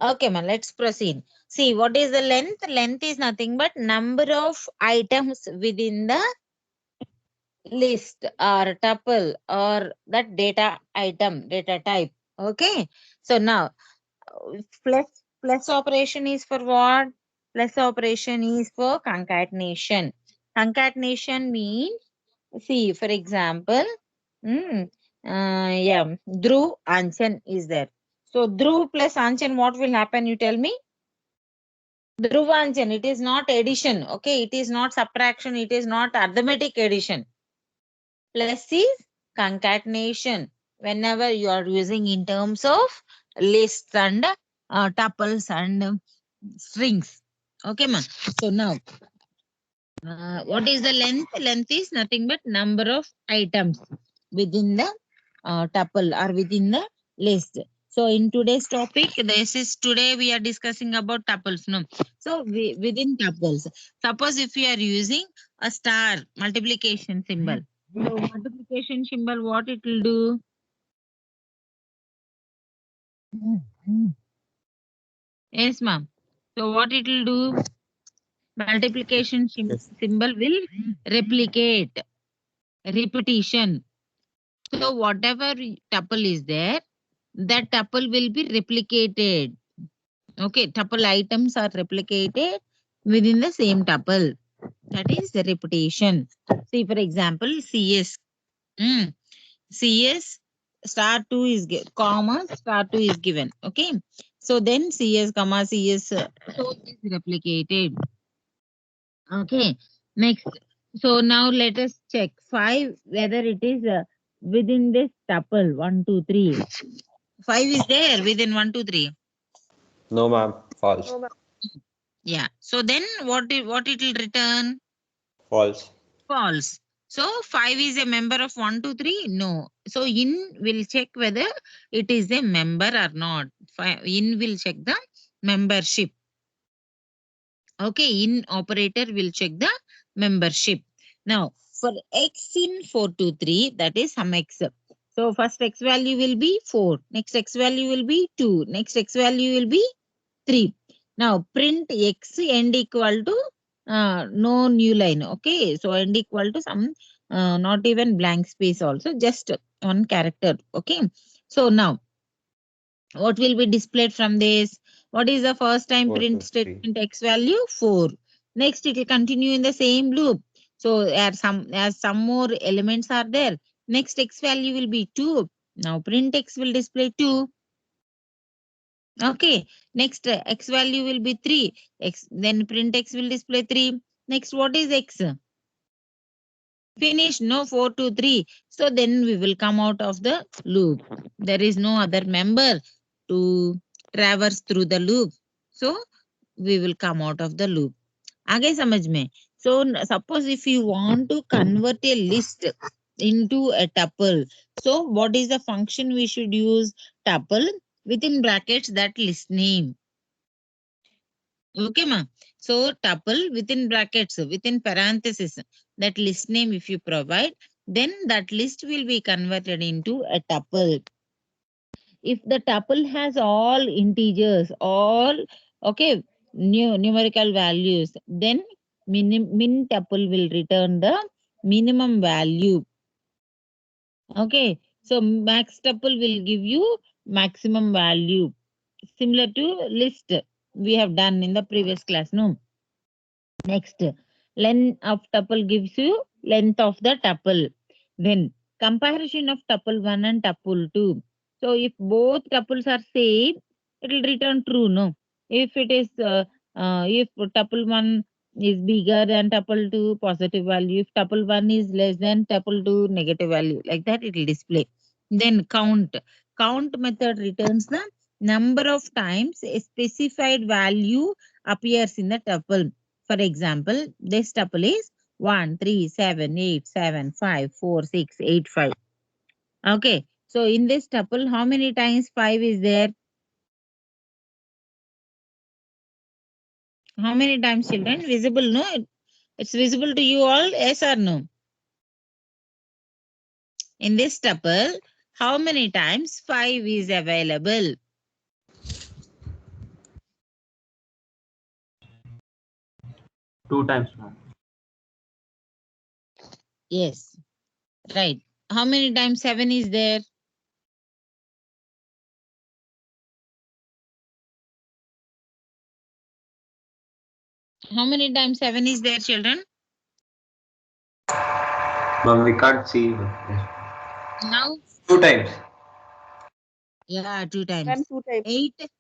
Okay, man, let's proceed. See, what is the length? Length is nothing but number of items within the list or tuple or that data item, data type. Okay. So now plus plus operation is for what? Plus operation is for concatenation. Concatenation means, see, for example, mm, yeah, Dhruv Anchan is there. So Dhruv plus Anchan, what will happen? You tell me. Dhruv Anchan, it is not addition. Okay, it is not subtraction. It is not arithmetic addition. Plus is concatenation. Whenever you are using in terms of lists and tuples and strings. Okay, ma. So now, what is the length? Length is nothing but number of items within the tuple or within the list. So in today's topic, this is today we are discussing about tuples. No, so within tuples, suppose if you are using a star multiplication symbol. So multiplication symbol, what it will do? Yes, ma'am. So what it will do? Multiplication Yes. symbol will replicate, repetition. So whatever tuple is there, that tuple will be replicated. Okay, tuple items are replicated within the same tuple. That is the repetition. See, for example, CS. Mm, CS star 2 is comma star 2 is given. Okay. So then CS comma CS so it is replicated. Okay. Next. So now let us check 5 whether it is within this tuple 1, 2, 3. 5 is there within 1, 2, 3. No, ma'am. False. Yeah. So then what it will return? False. False. So 5 is a member of 1, 2, 3? No. So in will check whether it is a member or not. In will check the membership. Okay. In operator will check the membership. Now for x in 4, 2, 3, that is some x. So first x value will be 4. Next x value will be 2. Next x value will be 3. Now print x end equal to no new line. Okay. So end equal to some not even blank space also, just one character. Okay. So now what will be displayed from this? What is the first time 4 print to 3. statement x value? 4. Next it will continue in the same loop. So as some more elements are there. Next x value will be 2. Now print x will display 2. Okay. Next, x value will be 3. Then print x will display 3. Next, what is x? Finish. No, 4 to 3. So then we will come out of the loop. There is no other member to traverse through the loop. So we will come out of the loop. आगे समझ में. So suppose if you want to convert a list into a tuple, so what is the function we should use? Tuple within brackets that list name. Okay, ma. So tuple within brackets, within parenthesis, that list name if you provide, then that list will be converted into a tuple. If the tuple has all integers, all okay, numerical values, then min tuple will return the minimum value. Okay, so max tuple will give you maximum value, similar to list we have done in the previous class. No. Next, length of tuple gives you length of the tuple. Then comparison of tuple 1 and tuple 2. So if both tuples are same, it will return true, no? If it is if tuple 1 is bigger than tuple 2, positive value. If tuple 1 is less than tuple 2, negative value. Like that it will display. Then count. Count method returns the number of times a specified value appears in the tuple. For example, this tuple is 1, 3, 7, 8, 7, 5, 4, 6, 8, 5. Okay. So in this tuple, how many times 5 is there? How many times, children? Visible, no? It's visible to you all, yes or no? In this tuple, how many times 5 is available? 2 times, ma'am. Yes, right. How many times 7 is there? How many times 7 is there, children? Ma'am, we can't see. Now, 2 times. yeah, 2 Ma'am, times. 2 times. 8,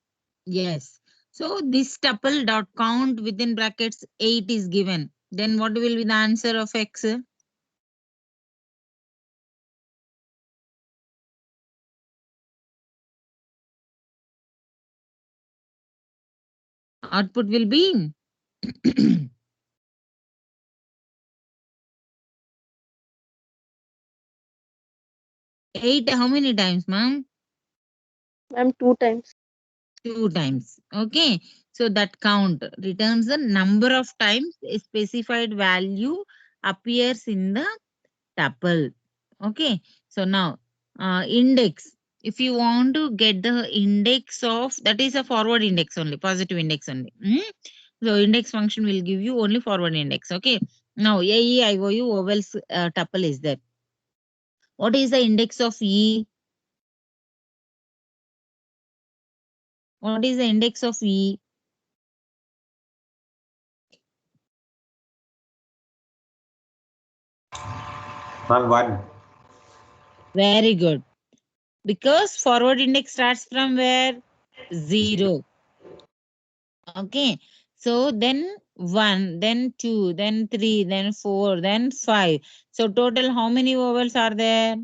yes. So this tuple dot count within brackets 8 is given. Then what will be the answer of x? Output will be 8 how many times, ma'am? Ma'am, 2 times. 2 times. Okay. So that count returns the number of times a specified value appears in the tuple. Okay. So now index. If you want to get the index of, that is a forward index only, positive index only. So index function will give you only forward index. Okay. Now A, E, I, O, U, vowels tuple is there. What is the index of E? What is the index of E? Ma'am, 1. Very good. Because forward index starts from where? 0. Okay. So then 1, then 2, then 3, then 4, then 5. So total how many vowels are there?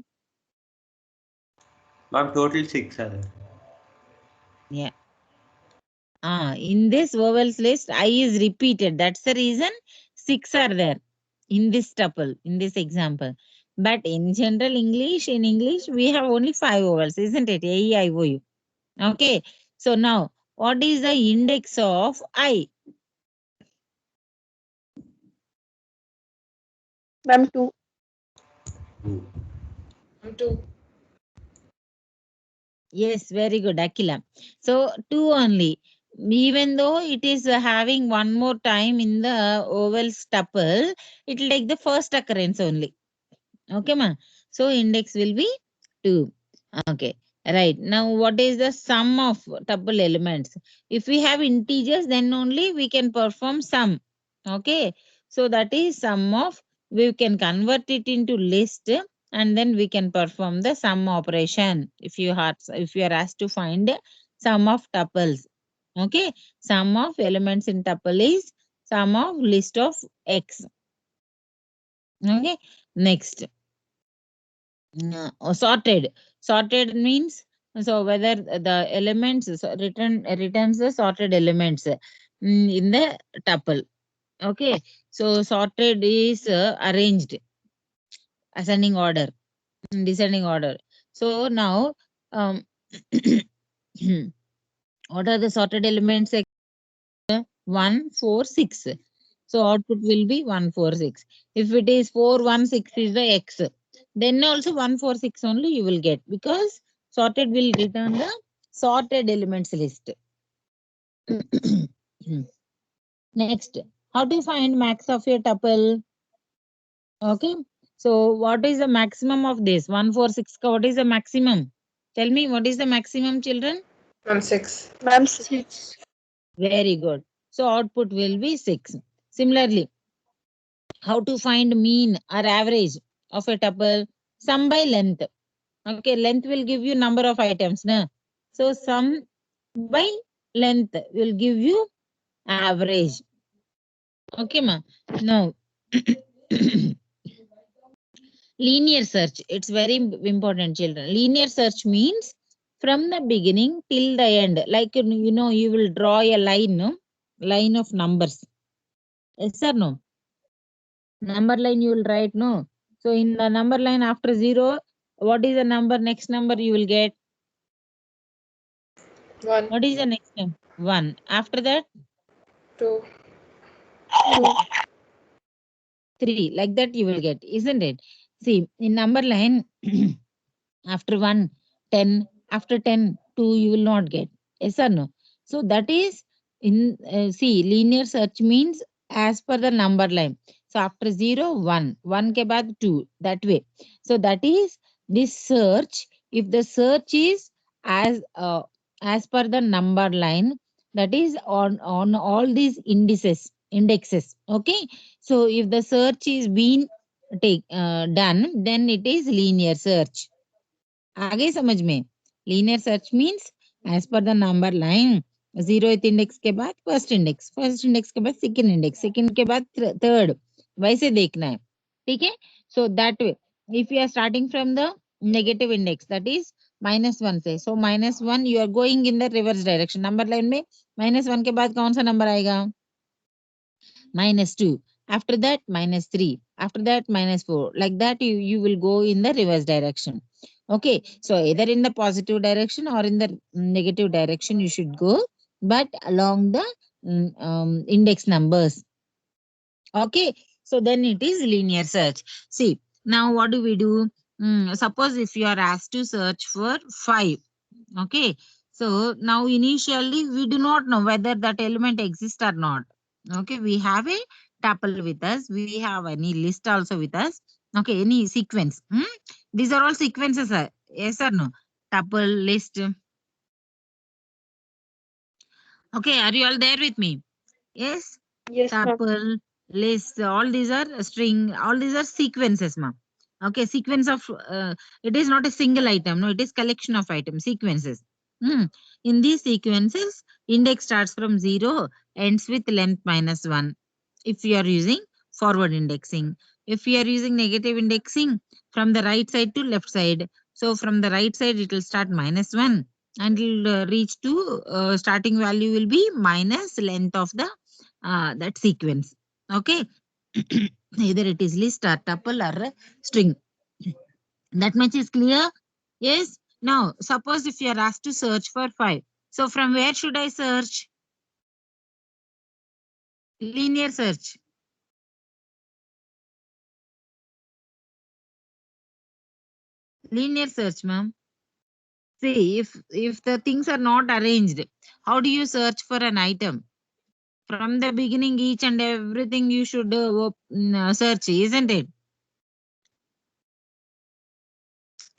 Ma'am, total 6 are there. Yeah. In this vowels list, I is repeated. That's the reason 6 are there in this tuple, in this example. But in general English, in English, we have only 5 vowels, isn't it? A, E, I, O, U. Okay. So now, what is the index of I? Ma'am, 2. 2. Yes, very good, Akila. So 2 only. Even though it is having one more time in the oval tuple, it will take the first occurrence only. Okay, ma. So index will be 2. Okay. Right. Now, what is the sum of tuple elements? If we have integers, then only we can perform sum. Okay. So that is sum of, we can convert it into list and then we can perform the sum operation. If you are asked to find sum of tuples. Okay. Sum of elements in tuple is sum of list of x. Okay. Next. Sorted. Sorted means, so whether the elements returns the sorted elements in the tuple. Okay. So sorted is arranged ascending order, descending order. So now um, what are the sorted elements? 1, 4, 6. So output will be 1, 4, 6. If it is 4, 1, 6 is the x, then also 1, 4, 6 only you will get, because sorted will return the sorted elements list. Next, how to find max of your tuple? Okay. So what is the maximum of this? 1, 4, 6. What is the maximum? Tell me, what is the maximum, children? Ma'am, 6. Ma'am, 6. Very good. So output will be 6. Similarly, how to find mean or average of a tuple? Sum by length. Okay, length will give you number of items. Na? So sum by length will give you average. Okay, ma. Now, linear search. It's very important, children. Linear search means from the beginning till the end. Like, you will draw a line, no? Line of numbers. Yes or no? Number line you will write, no? So in the number line after 0, what is the number, next number you will get? 1, What is the next number? 1. After that, 2, 2. 3. Like that you will get, isn't it? See, in number line, after 1, 10. After 10, 2 you will not get. Yes or no? So that is, see, linear search means as per the number line. So after 0, 1, 1 ke baad 2, that way. So that is this search. If the search is as per the number line, that is on all these indexes. Okay. So if the search is being done, then it is linear search. आगे समझ में? Linear search means as per the number line, 0th index के बाद first index के बाद second के बाद third, वैसे देखना है. ठीक है. So that way if you are starting from the negative index, that is -1 से, so -1 you are going in the reverse direction. Number line में -1 के बाद कौन सा नंबर आएगा? -2. After that, -3. After that, -4. Like that, you will go in the reverse direction. Okay. So either in the positive direction or in the negative direction, you should go, but along the index numbers. Okay. So then it is linear search. See, now what do we do? Suppose if you are asked to search for 5. Okay. So now initially we do not know whether that element exists or not. Okay. We have a tuple with us. We have any list also with us. Okay. Any sequence. These are all sequences. Yes or no? Tuple, list. Okay. Are you all there with me? Yes. Yes, ma'am. Tuple, list, all these are string, all these are sequences, ma'am. Okay, sequence of, it is not a single item, no, it is collection of items, sequences. In these sequences, index starts from 0, ends with length -1. If you are using forward indexing. If you are using negative indexing, from the right side to left side. So from the right side, it will start -1 and it will reach to starting value will be minus length of the that sequence. Okay. Either it is list or tuple or a string. That much is clear. Yes. Now suppose if you are asked to search for 5, so from where should I search? Linear search. Linear search, ma'am. See, if the things are not arranged, how do you search for an item? From the beginning, each and everything you should search, isn't it?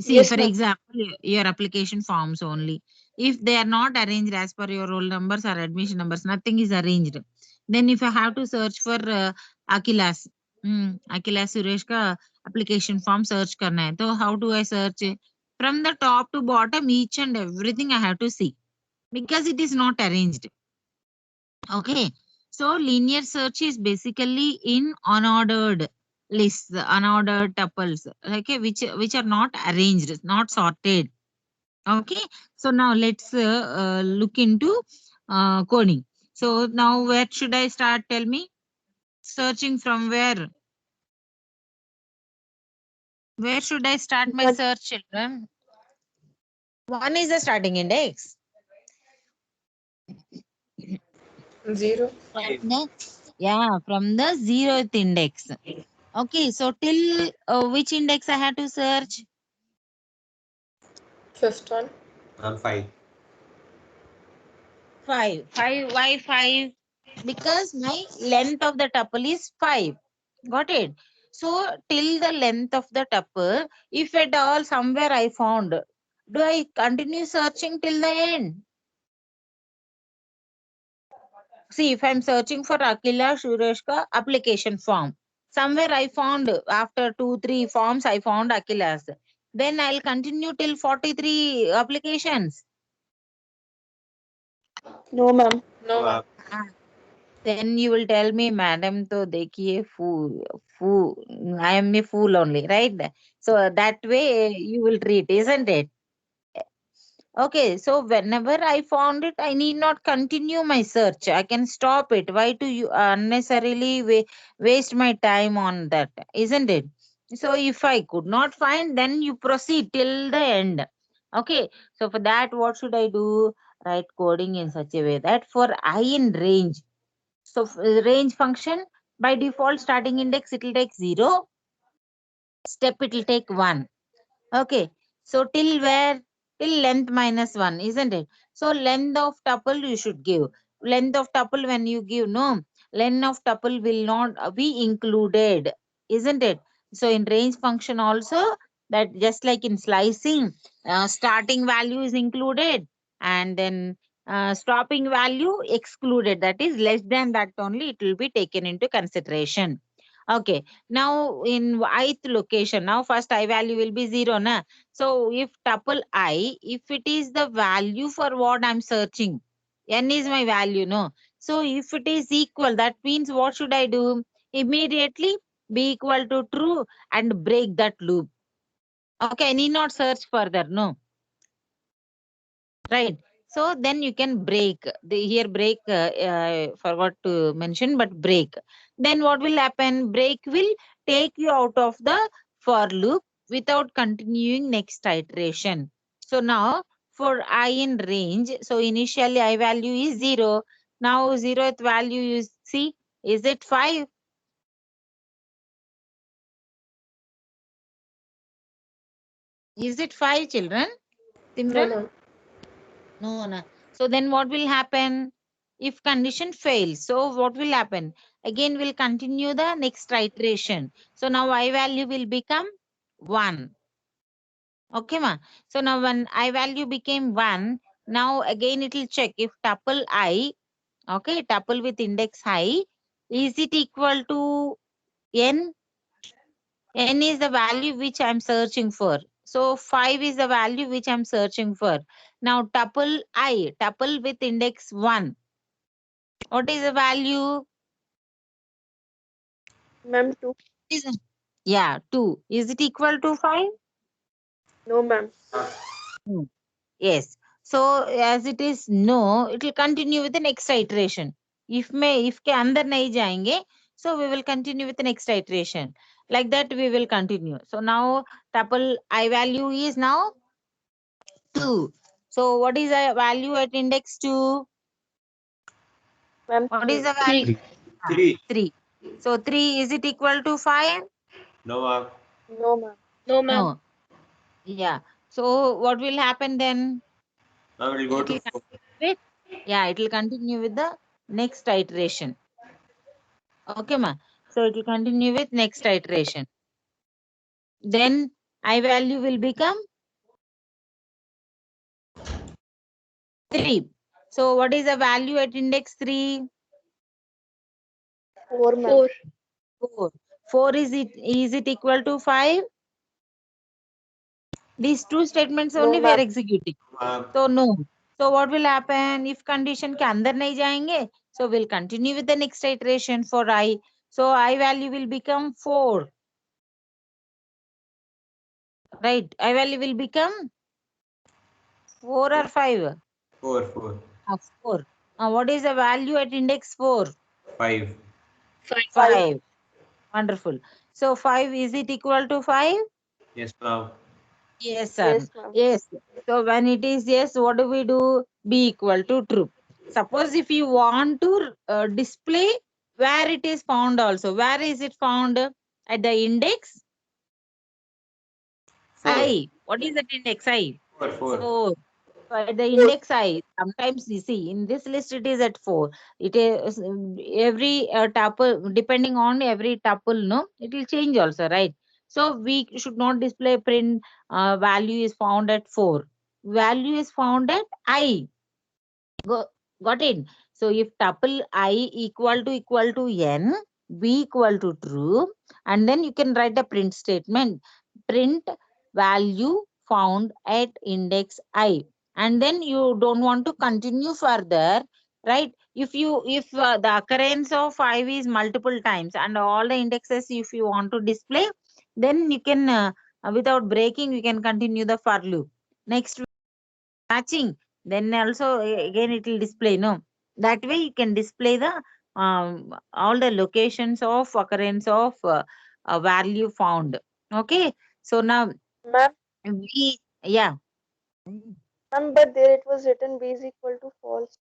See, Yes, for ma'am. example, your application forms only. If they are not arranged as per your roll numbers or admission numbers, nothing is arranged. Then if I have to search for Akilas, Akilas Suresh ka application form search karna hai. So how do I search? From the top to bottom, each and everything I have to see because it is not arranged. Okay. So linear search is basically in unordered lists, unordered tuples, okay, which are not arranged, not sorted. Okay. So now let's look into coding. So now where should I start? Tell me. Searching from where? Where should I start my One. search, children? One is the starting index. 0. From the, yeah, from the 0th index. Okay, so till which index I have to search? 5th one. 5. 5. 5. Why 5? Because my length of the tuple is 5. Got it? So till the length of the tuple, if at all somewhere I found, do I continue searching till the end? See, if I'm searching for Akila Shureshka application form, somewhere I found after 2, 3 forms, I found Akila's. Then I'll continue till 43 applications. No, ma'am. No, ma'am. Ah, then you will tell me, madam, to dekhiye fool. I am a fool only, right? So that way you will treat, isn't it? Okay, so whenever I found it, I need not continue my search. I can stop it. Why do you unnecessarily waste my time on that? Isn't it? So if I could not find, then you proceed till the end. Okay, so for that, what should I do? Write coding in such a way that for I in range. So range function by default starting index it will take 0, step it will take 1. Okay. So till where? Till length -1, isn't it? So length of tuple you should give. Length of tuple when you give, no. len of tuple will not be included, isn't it? So in range function also, that just like in slicing, starting value is included, and then stopping value excluded. That is less than that only it will be taken into consideration. Okay. Now in ith location, now first I value will be 0, na? So if tuple I, if it is the value for what I'm searching, n is my value, no? So if it is equal, that means what should I do? Immediately be equal to true and break that loop. Okay, I need not search further, no? Right. So then you can break. Here break, forgot to mention, but break. Then what will happen? Break will take you out of the for loop without continuing next iteration. So now for I in range, so initially I value is 0. Now 0th value you see, is it 5? Is it 5, children? No, Simran? ma'am. No, no. So then what will happen? If condition fails, so what will happen? Again, we'll continue the next iteration. So now I value will become 1. Okay, ma. So now when I value became 1, now again it will check if tuple I, okay, tuple with index I, is it equal to n? N is the value which I'm searching for. So 5 is the value which I'm searching for. Now tuple I, tuple with index 1. What is the value? Ma'am, 2. Is Yeah, 2. Is it equal to 5? No, ma'am. Hmm. Yes. So as it is no, it will continue with the next iteration. If के अंदर नहीं जाएंगे, so we will continue with the next iteration. Like that we will continue. So now tuple I value is now 2. So what is the value at index 2? Ma'am, What is 3. the value? 3. 3. 3. So 3, is it equal to 5? No, ma'am. No, ma'am. No, ma'am. No. Yeah. So what will happen then? Now we'll go It to will 4. continue with, yeah, it will continue with the next iteration. Okay, ma. So it will continue with next iteration. Then I value will become 3. So what is the value at index 3? 4, ma'am. 4. 4. 4 is it equal to 5? These two statements No, only we are ma'am. executing. Ma'am. So no. So what will happen if condition के अंदर नहीं जाएंगे? So we'll continue with the next iteration for I. So I value will become 4. Right. I value will become 4 or 5? 4, 4. 4. What is the value at index 4? 5. 5. 5. 5. Wonderful. So 5, is it equal to 5? Yes, ma'am. Yes, sir. Yes, ma'am. Yes. So when it is yes, what do we do? Be equal to true. Suppose if you want to display where it is found also. Where is it found? At the index 4. I. What is that index I? 4, 4. 4. So at the index I, sometimes you see in this list it is at 4. It is every tuple, depending on every tuple, no, it will change also, right? So we should not display print value is found at 4. Value is found at I. Go, got it? So if tuple I equal to n, b equal to true, and then you can write a print statement. Print value found at index I. And then you don't want to continue further, right? If the occurrence of 5 is multiple times and all the indexes if you want to display, then you can without breaking you can continue the for loop. Next matching, then also again it will display, no, that way you can display the all the locations of occurrence of value found. Okay, so now Ma'am, we, yeah, ma'am, but there it was written b is equal to false.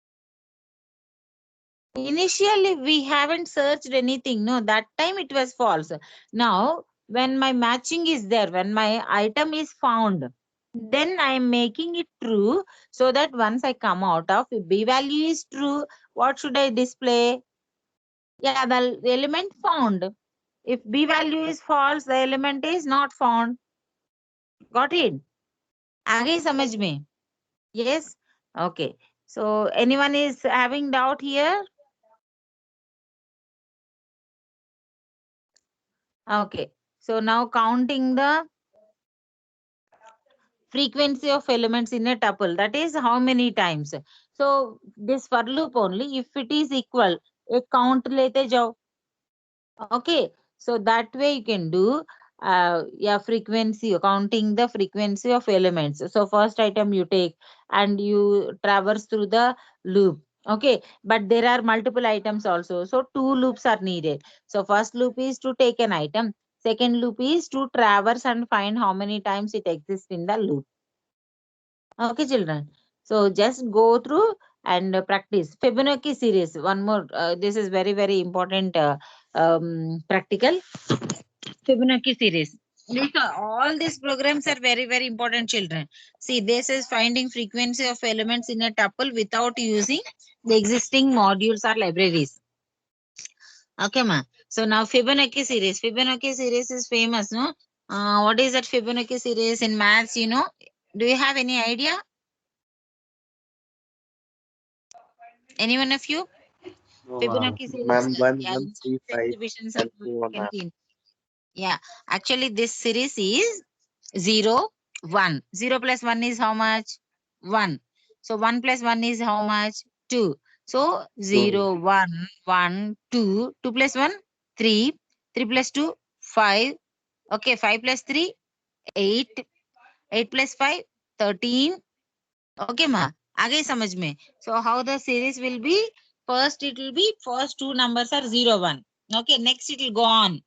initially we haven't searched anything, no, that time it was false. Now when my matching is there, when my item is found, then I am making it true, so that once I come out of, if b value is true, what should I display? Yeah, the element found. If B value is false, the element is not found. Got it? आगे समझ में? Yes? Okay. So anyone is having doubt here? Okay. So now counting the frequency of elements in a tuple. That is how many times. So this for loop only. If it is equal, एक count लेते जाओ. Okay. So that way you can do yeah, frequency, counting the frequency of elements. So first item you take and you traverse through the loop. Okay, but there are multiple items also. So two loops are needed. So first loop is to take an item. Second loop is to traverse and find how many times it exists in the loop. Okay, children. So just go through and practice. Fibonacci series. One more. This is very, very important practical. Fibonacci series. All these programs are very, very important, children. See, this is finding frequency of elements in a tuple without using the existing modules or libraries. Okay, ma. So now Fibonacci series. Fibonacci series is famous, no? What is that Fibonacci series in maths? You know? Do you have any idea? Anyone of you? No, ma'am. Fibonacci series. Ma'am, one, Yeah, one, in three, science five, exhibitions and you so on, can ma'am. see. Yeah, actually this series is 0, 1. 0 plus 1 is how much? 1. So 1 plus 1 is how much? 2. So So, 0, 1, 1, 2. 2 plus 1, 3. 3 plus 2, 5. Okay, 5 plus 3, 8. 8 plus 5, 13. Okay, ma. आगे समझ में. So how the series will be? First it will be, first two numbers are 0, 1. Okay, next it will go on.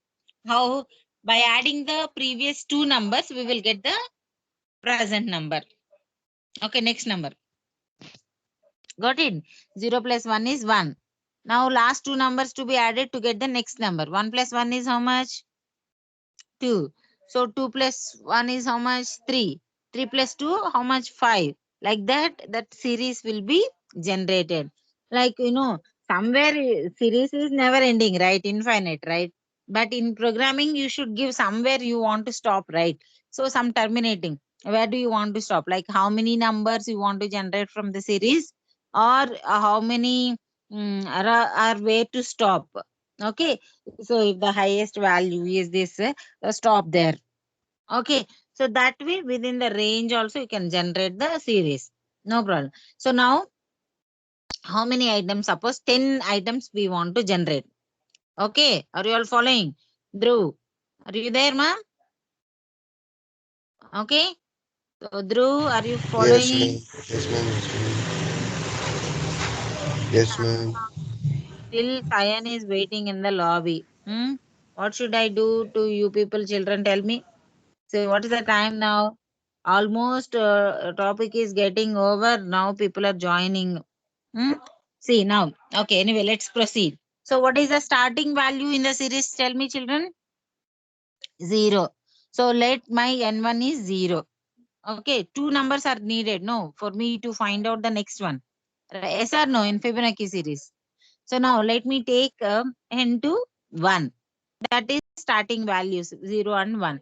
How? By adding the previous two numbers, we will get the present number. Okay, next number. Got it? 0 plus 1 is 1. Now last two numbers to be added to get the next number. 1 plus 1 is how much? 2. So 2 plus 1 is how much? 3. 3 plus 2, how much? 5. Like that, that series will be generated. Like, somewhere series is never ending, right? Infinite, right? But in programming, you should give somewhere you want to stop, right? So some terminating. Where do you want to stop? Like how many numbers you want to generate from the series, or how many are where to stop. Okay. So if the highest value is this, stop there. Okay. So that way within the range also you can generate the series. No problem. So now how many items? Suppose 10 items we want to generate. Okay. Are you all following? Dhruv, are you there, ma'am? Okay. So Dhruv, are you yes, following? ma'am. Yes, ma'am. Yes, ma'am. Still Sayan is waiting in the lobby. What should I do to you people, children? Tell me. So what is the time now? Almost topic is getting over. Now people are joining. Hmm? See now. Okay. Anyway, let's proceed. So what is the starting value in the series? Tell me, children. 0. So let my n1 is 0. Okay. Two numbers are needed. No, for me to find out the next one. Yes or no in Fibonacci series. So now let me take n to 1. That is starting values 0 and 1.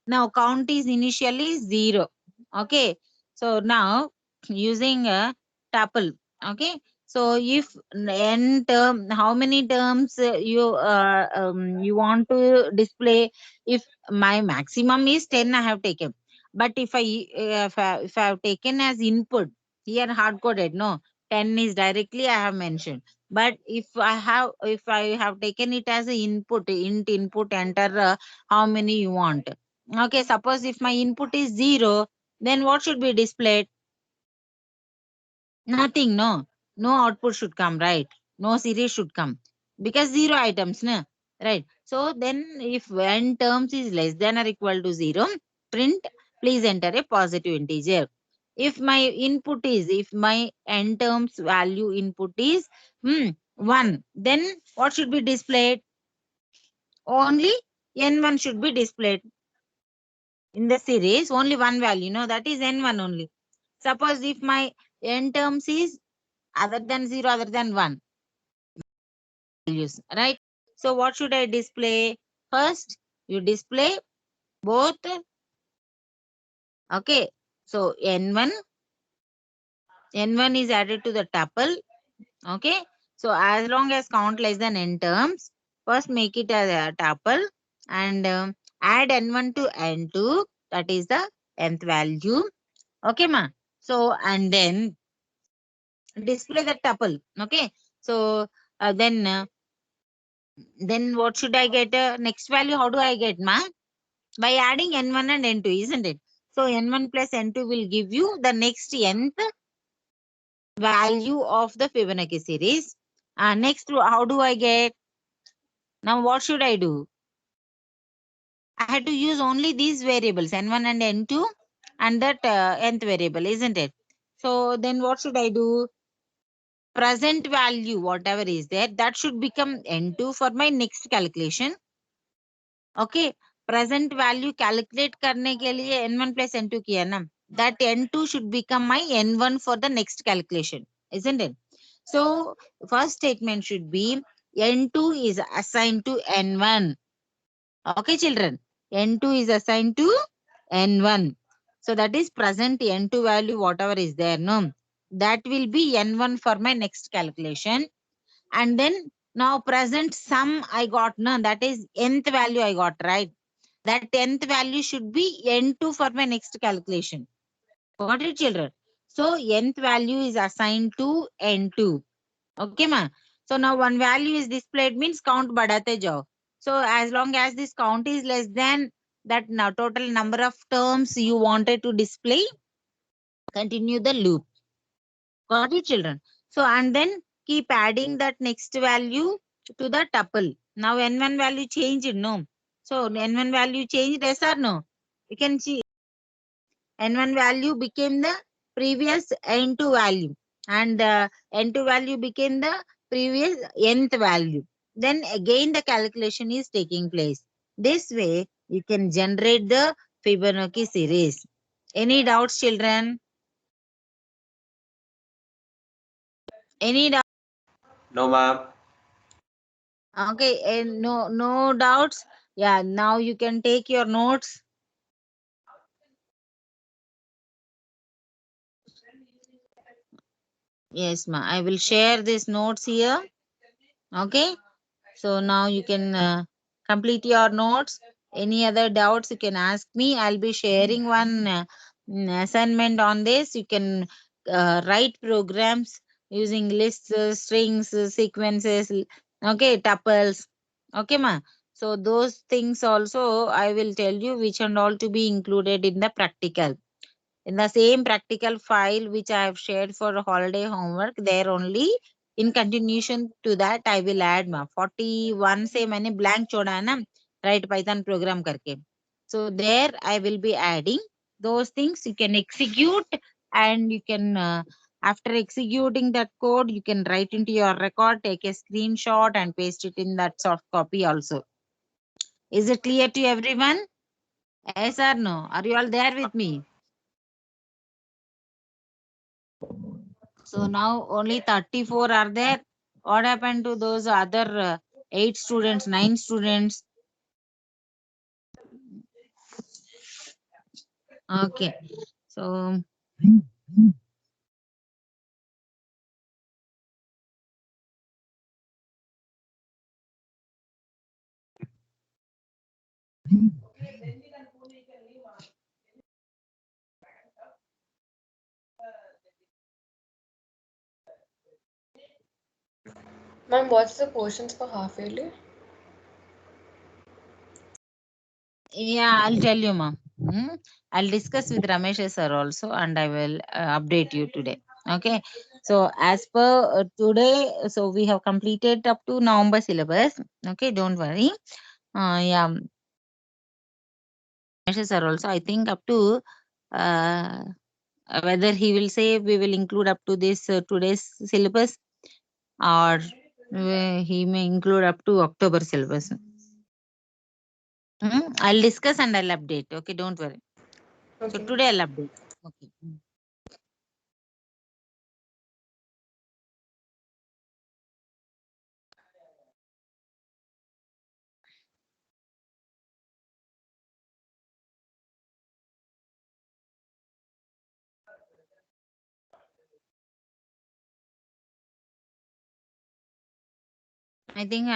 Now count is initially 0. Okay. So now using a tuple. Okay. So if n term, how many terms you want to display? If my maximum is 10, I have taken. But if I have taken as input here hard coded, no, 10 is directly I have mentioned. But if I have taken it as a input, int input, enter how many you want. Okay, suppose if my input is 0, then what should be displayed? Nothing, no. No output should come, right? No series should come. Because 0 items, no? Right. So then if n terms is less than or equal to 0, print please enter a positive integer. If my n terms value input is 1, then what should be displayed? Only n1 should be displayed. In the series, only one value, no, that is n1 only. Suppose if my n terms is other than 0, other than 1, values, right? So what should I display? First, you display both. Okay. So n1 is added to the tuple. Okay. So as long as count less than n terms, first make it as a tuple and add n1 to n2. That is the nth value. Okay, ma. So and then display the tuple. Okay. So then what should I get? Next value, how do I get, ma? By adding n1 and n2, isn't it? So n1 plus n2 will give you the next nth value of the Fibonacci series. Next, how do I get? Now what should I do? I had to use only these variables, n1 and n2, and that nth variable, isn't it? So then what should I do? Present value, whatever is there, that should become n2 for my next calculation. Okay. Present value calculate करने के लिए n1 plus n2 किया ना, that n2 should become my n1 for the next calculation, isn't it? So first statement should be n2 is assigned to n1. Okay, children, n2 is assigned to n1. So that is present n2 value, whatever is there, no, that will be n1 for my next calculation. And then now present sum I got, no, that is nth value I got, right? That 10th value should be n2 for my next calculation. Got it, children? So nth value is assigned to n2. Okay, ma. So now one value is displayed means count badate jao. So as long as this count is less than that now total number of terms you wanted to display, continue the loop. Got it, children? So and then keep adding that next value to the tuple. Now n1 value changed, no? So n1 value changed, yes or no? You can see n1 value became the previous n2 value, and n2 value became the previous nth value. Then again the calculation is taking place. This way you can generate the Fibonacci series. Any doubts, children? Any doubts? No, ma'am. Okay, and no doubts. Yeah, now you can take your notes. Yes, ma. I will share these notes here. Okay. So now you can complete your notes. Any other doubts you can ask me. I'll be sharing one assignment on this. You can write programs using lists, strings, sequences, okay, tuples. Okay, ma. So those things also I will tell you which and all to be included in the practical. In the same practical file which I have shared for holiday homework, there only in continuation to that I will add 41 से मैंने blank छोड़ा है ना, write Python program करके. So there I will be adding those things. You can execute and you can after executing that code you can write into your record, take a screenshot and paste it in that soft copy also. Is it clear to everyone? Yes or no? Are you all there with me? So now only 34 are there. What happened to those other 8 students, 9 students? Okay. So Ma'am, what's the questions for half yearly? yeah, I'll tell you, ma'am. I'll discuss with Ramesh sir also, and I will update you today. Okay. So as per today, so we have completed up to November syllabus. Okay, don't worry. Yeah, Ramesh sir also. I think up to uh, whether he will say we will include up to this today's syllabus, or he may include up to October syllabus. I'll discuss and I'll update. Okay, don't worry. So Okay. today I'll update. Okay. I think